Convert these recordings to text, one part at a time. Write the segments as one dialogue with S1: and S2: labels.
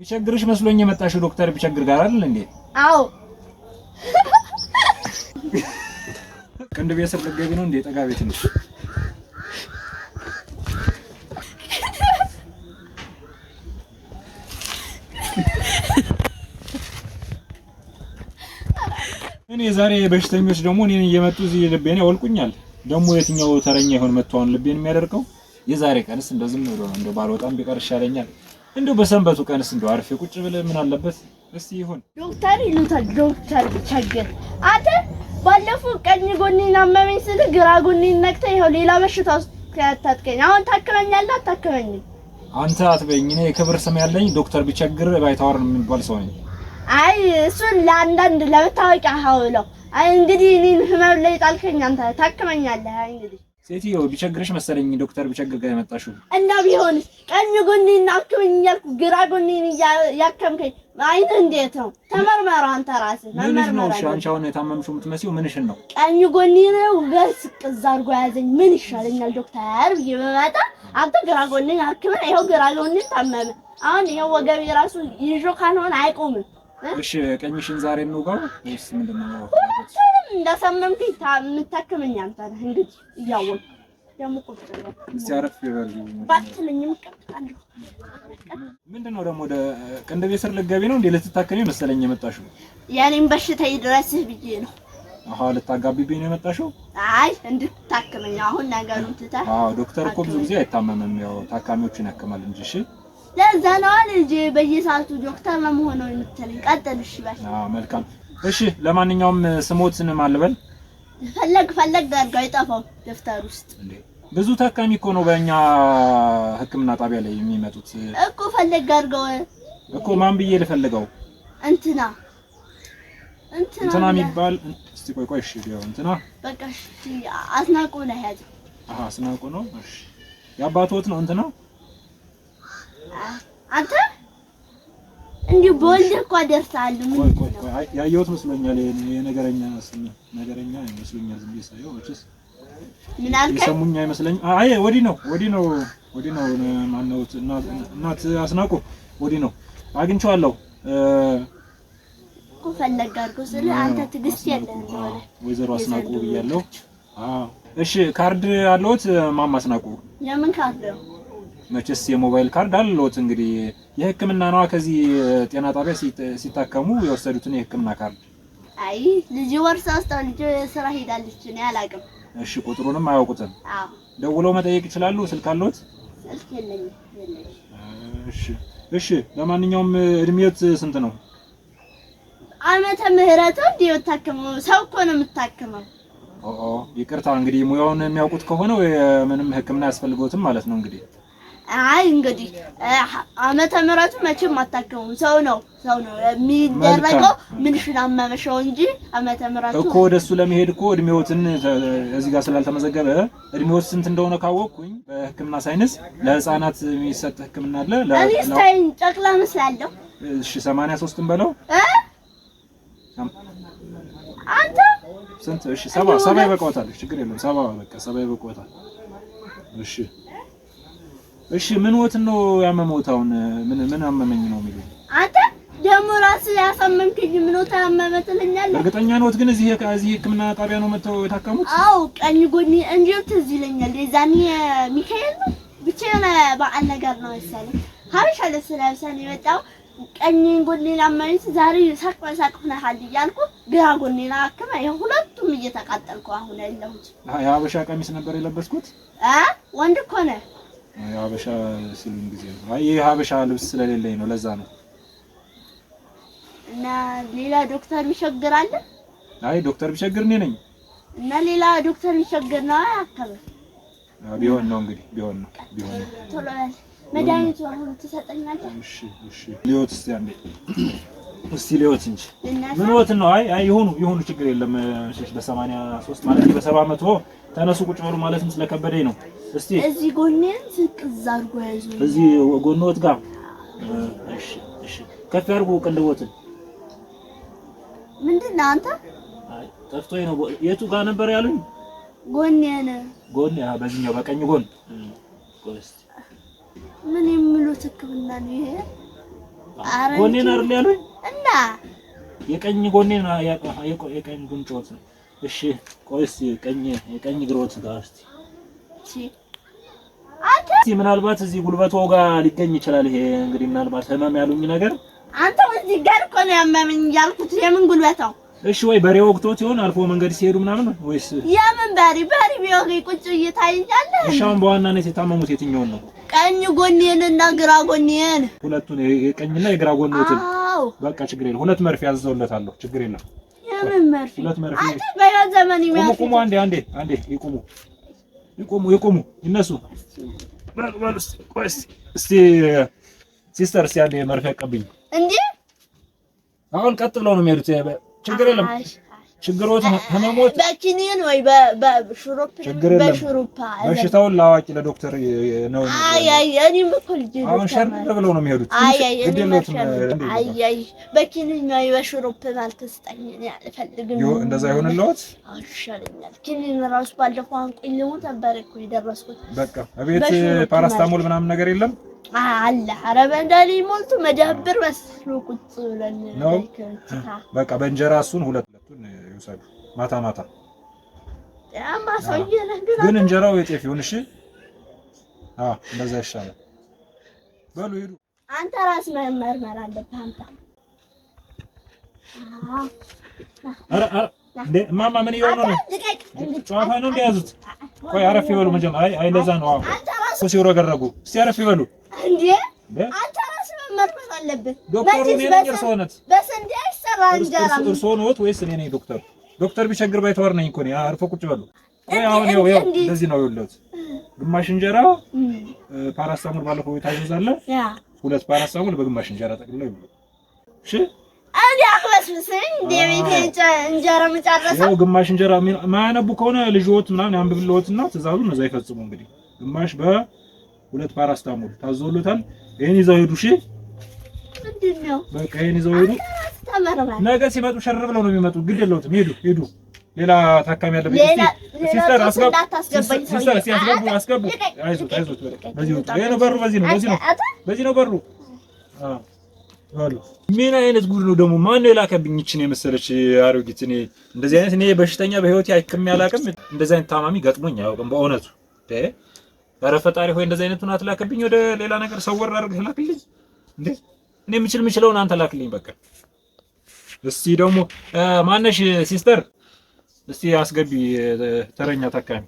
S1: ቢቸግርሽ መስሎኝ የመጣሽው ዶክተር ቢቸግር ጋር አይደል እንዴ?
S2: አዎ።
S1: ቅንድብ የስር ልትገቢ ነው እንዴ? ጠጋ ቤት ነሽ። እኔ ዛሬ በሽተኞች ደግሞ እኔን እየመጡ እዚህ ልቤን ያወልቁኛል። ደግሞ የትኛው ተረኛ ይሆን መጥቷን ልቤን የሚያደርገው? የዛሬ ቀንስ እንደው ዝም ብሎ ነው እንደው ባልወጣም ቢቀር ይሻለኛል። እንደው በሰንበቱ ቀንስ እንደው አርፌ ቁጭ ብለ ምን አለበት? እስቲ ይሁን
S2: ዶክተር ይሉታል ዶክተር ቢቸግር። አንተ ባለፈው ቀኝ ጎኔን አመመኝ ስል ግራ ጎኔን ነክተህ ይኸው ሌላ በሽታ ውስጥ ከተትከኝ። አሁን ታከመኛለህ አታከመኝም?
S1: አንተ አትበይኝ። እኔ የክብር ስም ያለኝ ዶክተር ቢቸግር ባይታወር የሚባል ሰው ነኝ።
S2: አይ እሱን ለአንዳንድ ለመታወቂያ ሀውለው። አይ እንግዲህ እኔን ህመም ላይ ጣልከኝ አንተ ታከመኛለህ። አይ እንግዲህ
S1: ሴትዮ ቢቸግርሽ መሰለኝ ዶክተር ቢቸግር ጋር የመጣሽው።
S2: እና ቢሆንስ ቀኝ ጎኔን አክመኝ እያልኩ ግራ ጎኔን ያከምከኝ አይን እንዴት ነው? ተመርመራ አንተ ራስህ
S1: ምንሽ ነው? እሺ አንቺ አሁን የታመምሽው የምትመስዪው ምንሽን ነው?
S2: ቀኝ ጎኔን ነው በስቅዝ አድርጎ ያዘኝ። ምን ይሻለኛል ዶክተር ብዬ በመጣ አንተ ግራ ጎኔን አክመኝ ይኸው ግራ ጎኔን ታመመ። አሁን ይኸው ወገቤ ራሱ ይዞ ካልሆነ አይቆምም።
S1: እሺ ቀኝሽን ዛሬ እንውጋው ወይስ ምንድነው?
S2: እንደሰመምከኝ የምታከመኝ አንተ ነህ። እንግዲህ እያወቅህ ደግሞ ቁጭ ብለው
S1: እስቲ አረፍ ይበል
S2: ባትለኝም እቀጥላለሁ።
S1: ምንድነው ደግሞ ወደ ቅንድቤ ስር ልትገቢ ነው እንዴ? ልትታከሚ መሰለኝ የመጣሽው።
S2: የኔን በሽታ ይድረስህ ብዬ ነው።
S1: አሃ ልታጋቢብኝ ነው የመጣሽው?
S2: አይ እንድታከመኝ አሁን ነገሩን ትተህ።
S1: አዎ ዶክተር እኮ ብዙ ጊዜ አይታመምም፣ ያው ታካሚዎችን ያክማል እንጂ። እሺ
S2: ለዛ ነው ልጅ በየሰዓቱ ዶክተር ለመሆን ነው የምትለኝ። ቀጥል እሺ በል።
S1: አዎ መልካም እሺ። ለማንኛውም ስሞትን ማልበል
S2: ፈለግ አድርገው አይጠፋም ደፍተር ውስጥ
S1: እንዴ። ብዙ ታካሚ እኮ ነው በእኛ ሕክምና ጣቢያ ላይ የሚመጡት
S2: እኮ። ፈለግ አድርገው
S1: እኮ ማን ብዬ ልፈልገው?
S2: እንትና
S1: የሚባል እስቲ ቆይ እሺ ያው እንትና
S2: በቃ እሺ። አስናቁ ነው ያዘ።
S1: አሃ አስናቁ ነው። እሺ የአባቶት ነው እንትና።
S2: አንተ እንዲሁ በወልድ እኮ አደርሳለሁ። ምን
S1: ቆይ ያየሁት መስሎኛል። የነገረኛ ይመስለኛል። ዝም ብዬ ሳየው እቺስ
S2: ምን አልከኝ?
S1: የሰሙኝ አይመስለኝም። አይ ወዲህ ነው ማነው? እናት አስናቁ ወዲህ ነው አግኝቼዋለሁ
S2: እኮ። ፈለግ አድርገው ስለ አንተ ትግስት የለህም ማለት
S1: ወይዘሮ አስናቁ ብያለሁ። እሺ ካርድ አለዎት ማማ አስናቁ?
S2: የምን ካርድ ነው?
S1: መቼስ የሞባይል ካርድ አለዎት? እንግዲህ የሕክምና ነዋ። ከዚህ ጤና ጣቢያ ሲታከሙ የወሰዱትን የሕክምና ካርድ።
S2: አይ ልጅ ወርሳ አስተው ልጅ ስራ ሄዳለች እኔ አላውቅም።
S1: እሺ ቁጥሩንም አያውቁትም?
S2: አዎ
S1: ደውለው መጠየቅ ይችላሉ? ስልክ አለዎት?
S2: ስልክ የለኝም።
S1: እሺ ለማንኛውም እድሜዎት ስንት ነው?
S2: ዓመተ ምህረቱ እንዴት ታከመው? ሰው እኮ ነው የምታከመው።
S1: ይቅርታ እንግዲህ ሙያውን የሚያውቁት ከሆነ ምንም ሕክምና ያስፈልገውትም ማለት ነው እንግዲህ።
S2: አይ እንግዲህ ዓመተ ምህረቱ መቼም አታከመው። ሰው ነው የሚደረገው። ምንሽን አመመሽው እንጂ ዓመተ ምህረቱ
S1: እኮ ወደሱ ለመሄድ እኮ እድሜዎትን እዚህ ጋር ስላልተመዘገበ እድሜዎት ስንት እንደሆነ ካወቅኩኝ በሕክምና ሳይንስ ለህፃናት የሚሰጥ ሕክምና አለ።
S2: ለአንስታይን ጨቅላ መስላለሁ።
S1: እሺ 83ን በለው
S2: አንተ
S1: ስንት? እሺ 70 ይበቃዎታል። ችግር የለም 70 በቃ 70 ይበቃዎታል። እሺ ምን ወትን ነው ያመመውት? አሁን ምን አመመኝ ነው የሚሉኝ? አንተ
S2: ደግሞ ራስህ ያሳመምከኝ ምን ወታ ያመመ ትለኛለህ?
S1: እርግጠኛ ነዎት ግን እዚህ ሕክምና ጣቢያ ነው መተው የታከሙት?
S2: አዎ ቀኝ ጎኔ እንዴው ትዝ ይለኛል። የዛኔ ሚካኤል ነው ብቻ የሆነ በዓል ነገር ነው መሰለኝ። ሀበሻ ልብስ ለብሰን የመጣው ቀኝ ጎኔን አመመኝ። ዛሬ ሳቅ ሆነሃል እያልኩ ግራ ጎኔን አከመ። ሁለቱም እየተቃጠልኩ አሁን ያለሁት።
S1: የሀበሻ ቀሚስ ነበር የለበስኩት?
S2: ወንድ እኮ ነው።
S1: የሀበሻ ሲሉኝ ጊዜ ነው። አይ የሀበሻ ልብስ ስለሌለኝ ነው፣ ለዛ ነው።
S2: እና ሌላ ዶክተር ቢቸግር አለ?
S1: አይ ዶክተር ቢቸግር እኔ ነኝ።
S2: እና ሌላ ዶክተር ቢቸግር ነው አከበ።
S1: ቢሆን ነው እንግዲህ ቢሆን ነው።
S2: ቶሎ በል መድኃኒቱ አሁን ትሰጠኛለህ?
S1: እሺ ሊዮት እስቲ አንዴ እስቲ ሊዮት እንጂ ምን ወት ነው? አይ ይሁኑ ችግር የለም። በ83 ማለት በ700 ተነሱ ቁጭ በሉ ማለትም ስለከበደኝ ነው። እስቲ
S2: እዚህ ጎኔን ስቅዝ አድርጎ ያዙ።
S1: እዚህ ጎንዎት ጋር እሺ ከፍ ያድርጉ ቅንድቦትን።
S2: ምንድነው አንተ?
S1: አይ ጠፍቶኝ ነው። የቱ ጋር ነበር ያሉኝ?
S2: ጎኔን
S1: በዚህኛው በቀኝ ጎን።
S2: ምን የሚሉት ሕክምና ነው ይሄ?
S1: ጎኔን አይደል ያሉኝ
S2: እና
S1: የቀኝ ጎኔን የቀኝ ጉንጮት እሺ ቆይስ የቀኝ ግሮት ጋር
S2: እሺ አንተ
S1: ምናልባት እዚህ ጉልበቱ ጋር ሊገኝ ይችላል ይሄ እንግዲህ ምናልባት ህመም ያሉኝ ነገር
S2: አንተ እዚህ ጋር እኮ ነው ያመመኝ ያልኩት የምን ጉልበታው
S1: እሺ ወይ በሬ ወቅቶት ይሆን አልፎ መንገድ ሲሄዱ ምናምን ወይስ
S2: የምን በሬ ቢወጊ ቁጭ እየታይኛለህ
S1: እሺ አሁን በዋናነት የታመሙት የትኛውን ነው
S2: ቀኝ ጎኔንና ግራ ጎኔን
S1: ሁለቱን የቀኝና የግራ ጎኔን
S2: አዎ
S1: በቃ ችግር የለም ሁለት መርፌ ያዘውለታለሁ ችግር የለም
S2: የምን መርፌ
S1: ሁለት መርፌ
S2: አንተ በያዘ ዘመን ይመርፌ
S1: ቁሙ አንዴ ይቁሙ ይነሱ ባልስ ቆይስ እስቲ ሲስተር ሲያለ መርፌ አቀብኝ
S2: እንዴ
S1: አሁን ቀጥ ብለው ነው የሚሄዱት ችግር የለም ችግሮት ህመሞት
S2: በኪኒን ወይ በሽሩፕ በሽሩፓ
S1: በሽታውን ላዋቂ ለዶክተር ነው
S2: አይ እኔም እኮ ልጅ
S1: አሁን ሸር ብለው ነው የሚሄዱት
S2: አይ በኪኒን ወይ በሽሩፕ ባልተስጠኝ አልፈልግም
S1: እንደዛ ይሆንልዎት
S2: አሻለኛል ኪኒን ራሱ ባለፈው አንቆኝ ልሞት ነበር እኮ የደረስኩት
S1: በቃ እቤት ፓራስታሞል ምናምን ነገር የለም
S2: አለ አረበንዳሊ ሞልቶ መደብር መስሎ ቁጭ ብለን
S1: ነው በቃ በእንጀራ እሱን ሁለቱን ይወሰዱ ማታ
S2: ያማ ሰውዬ ነገር
S1: ግን እንጀራው የጤፍ ይሁን እሺ እንደዛ ይሻላል በሉ ሂዱ
S2: አንተ ራስ መመርመር አለብህ አንተ
S1: አረ እንዴ ማማ ምን ይሆነ ነው ጨዋታ ነው እንደያዙት ቆይ አረፍ ይበሉ መጀመሪያ አይ ለዛ ነው እኮ ሲወረገረጉ እስቲ አረፍ ይበሉ
S2: እንዴ አንተ ራስ መመርመር አለብህ
S1: ዶክተሩ ምን ይርሶነት
S2: በስንዴ አይሰራ እንጀራ
S1: እርሶ ነዎት ወይስ እኔ ነኝ ዶክተር ቢቸግር ባይተዋር ነኝ እኮ ነው አርፎ ቁጭ በሉ ቆይ አሁን ይኸው እንደዚህ ነው ይኸውልዎት ግማሽ እንጀራ ፓራስታሞል ባለፈው ታይዛለ ሁለት ፓራስታሞል በግማሽ እንጀራ ጠቅልለው ይብሉ እሺ
S2: አንዴ አክበስብስኝ ደቤቴ እንጀራ መጨረሻ
S1: ያው ግማሽ እንጀራ ማያነቡ ከሆነ ልጅዎት ምናምን ያንብብልዎትና ትእዛዙን እዛ ይፈጽሙ እንግዲህ ግማሽ በሁለት ፓራስታሞል ታዞሉታል ይሄን ይዘው ሄዱ እሺ
S2: ምንድነው
S1: በቃ ይሄን ይዘው ሄዱ ነገ ሲመጡ ሸር ብለው ነው የሚመጡት ግድ የለውም ሄዱ ሌላ ታካሚ ያለበት ሲስተር አስገቡ አይዞት በዚህ ነው በሩ ምን አይነት ጉድ ነው ደግሞ ማን ነው የላከብኝ እቺን የመሰለች አሮጊት እኔ እንደዚህ አይነት እኔ በሽተኛ በህይወቴ አይክም ያላቅም እንደዚህ አይነት ታማሚ ገጥሞኝ አያውቅም በእውነቱ ኧረ ፈጣሪ ሆይ እንደዚህ አይነቱን አትላከብኝ ወደ ሌላ ነገር ሰወር አድርገህ ላክልኝ እንዴ እኔ የምችለውን አንተ ላክልኝ በቃ እስቲ ደግሞ ማነሽ ሲስተር እስቲ አስገቢ ተረኛ ታካሚ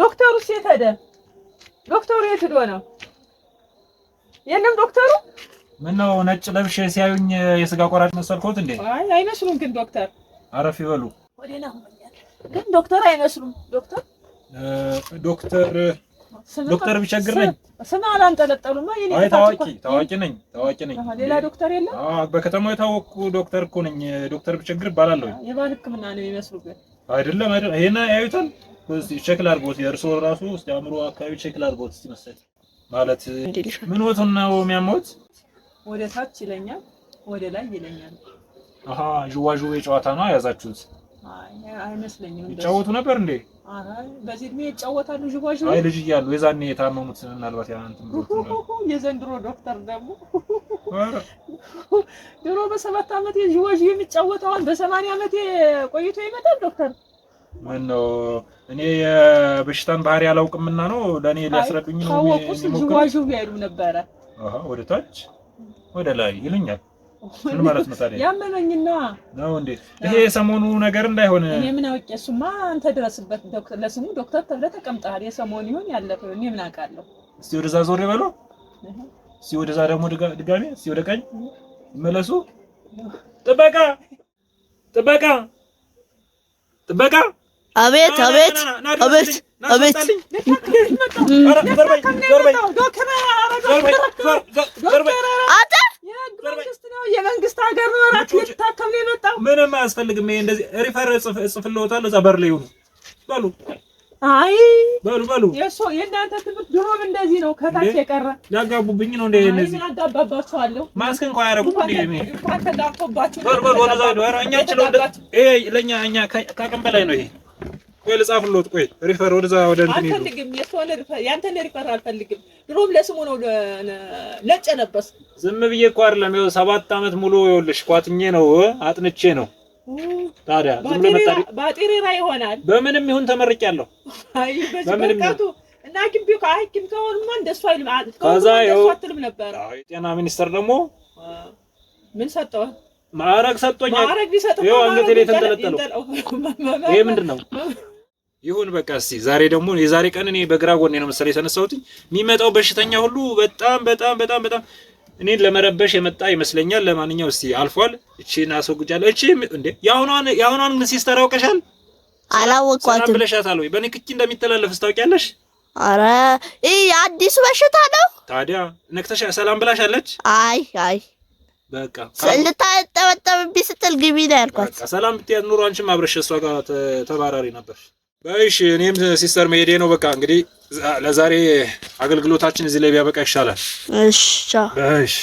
S3: ዶክተሩ የት ሄደ ዶክተሩ የት ሄዶ ነው የለም ዶክተሩ
S1: ምነው ነጭ ለብሼ ሲያዩኝ የስጋ ቆራጭ መሰልኩት እንዴ
S3: አይ አይመስሉም ግን ዶክተር
S1: አረፍ ይበሉ
S3: ወዴና ግን ዶክተር አይመስሉም ዶክተር ቢቸግር ነኝ
S1: ስማ አላንጠለጠሉማ የኔ ታዋቂ ነኝ
S3: ሌላ ዶክተር የለም
S1: በከተማው የታወቁ ዶክተር እኮ ነኝ ዶክተር ቢቸግር ባላለሁ
S3: የባህል ህክምና ነው የሚመስሉት
S1: አይደለም ይሄና ያዩታል ቼክ ላድርጎት የእርሶ ራሱ እስቲ አእምሮ አካባቢ ቼክ ላድርጎት እስቲ መሰለኝ ማለት ምን ወተን ነው የሚያሞት
S3: ወደ ታች ይለኛል ወደ ላይ ይለኛል
S1: ዥዋዥዌ ጨዋታ ነው ያዛችሁት
S3: አይመስለኝም
S1: ይጫወቱ ነበር እንዴ
S3: በዚህ እድሜ ይጫወታሉ ዥዋዥዌ
S1: አይ ልጅ እያሉ የዛኔ የታመሙት ምናልባት ያንተም
S3: የዘንድሮ ዶክተር ደግሞ ድሮ በ7 ዓመት ዥዋዥዌ የሚጫወተው በ80 ዓመት ቆይቶ ይመጣል ዶክተር
S1: ምነው እኔ የበሽታን ባህሪ አላውቅምና ነው ለኔ ሊያስረዱኝ ነው
S3: ታወቁስ ዥዋዥዌ አይሉ ነበር
S1: ወደ ታች ወደ ላይ ይሉኛል ምን ማለት ነው ታዲያ
S3: ያመመኝና
S1: ነው እንዴ ይሄ ሰሞኑ ነገር እንዳይሆን
S3: እኔ ምን አውቄ እሱማ አንተ ድረስበት ዶክተር ለስሙ ዶክተር ተብለህ ተቀምጠሃል የሰሞኑ ይሁን ያለፈው እኔ ምን አውቃለሁ
S1: እስቲ ወደዛ ዞር ይበሉ እስቲ ወደዛ ደግሞ ድጋሜ እስቲ ወደ ቀኝ መለሱ ጥበቃ
S2: አቤት
S3: የመንግስት ሀገር ነው ራት የታከም ነው የመጣው
S1: ምንም አያስፈልግም ይሄ እንደዚህ ሪፈር ጽፍልዎታል እዛ በር ላይ ይሁን በሉ
S3: የእናንተ ትምህርት ድሮም እንደዚህ ነው ከታች የቀረ
S1: ያጋቡብኝ ነው እንደ እነዚህ
S3: አጋባባቸዋለሁ
S1: ማስክ እንኳን አያረጉም እንዴ
S3: ተጋብቶባቸው
S1: በሉ ወደዛ ኧረ እኛ ችለው ይሄ ለኛ እኛ ከአቅም በላይ ነው ይሄ ቆይ ልጻፍልዎት። ቆይ ሪፈር ወደዛ ወደ እንትን ይሉ
S3: አልፈልግም። የሆነ ሪፈር ያንተን ሪፈር አልፈልግም። ድሮም ለስሙ ነው ነጭ ለበስ።
S1: ዝም ብዬ እኮ አይደለም 7 አመት ሙሉ ይኸውልሽ ቋጥኜ ነው አጥንቼ ነው። ታዲያ ዝም ብሎ መጣ
S3: ባጤሬራ ይሆናል።
S1: በምንም ይሁን ተመርቄያለሁ።
S3: አይ በመርካቱ እና ግቢው ከሐኪም ከሆነማ እንደሱ አይልም።
S1: ከዛ
S3: ይወጣልም ነበር።
S1: አይ ጤና ሚኒስተር ደግሞ
S3: ምን ሰጠው?
S1: ማዕረግ ሰጥቶኛል።
S3: ማዕረግ ቢሰጥ
S1: ይኸው አንገቴ ላይ ተንጠለጠለው። ይሄ ምንድነው? ይሁን በቃ እስቲ ዛሬ ደግሞ የዛሬ ቀን እኔ በግራ ጎኔ ነው መሰለኝ የተነሳሁት። የሚመጣው በሽተኛ ሁሉ በጣም እኔን ለመረበሽ የመጣ ይመስለኛል። ለማንኛውም እስቲ አልፏል። እቺን አስወግጃለሁ። እቺ እንዴ ያሁኗን ሲስተር አውቀሻል?
S2: አላወቅኳትም።
S1: ሰላም ብለሻታል ወይ? በንክኪ እንደሚተላለፍ ታውቂያለሽ?
S2: አረ አዲሱ በሽታ ነው።
S1: ታዲያ ነክተሽ ሰላም ብላሻለች?
S2: አይ
S1: በቃ
S2: ልታጠበጠብብኝ ስትል ግቢ ነው ያልኳት።
S1: በቃ ሰላም ብትያት ኑሮ አንቺም አብረሽ እሷ ጋር ተባራሪ ነበር። እሺ እኔም ሲስተር መሄዴ ነው። በቃ እንግዲህ ለዛሬ አገልግሎታችን እዚህ ላይ ቢያበቃ ይሻላል።
S2: እሺ ቻው።
S1: እሺ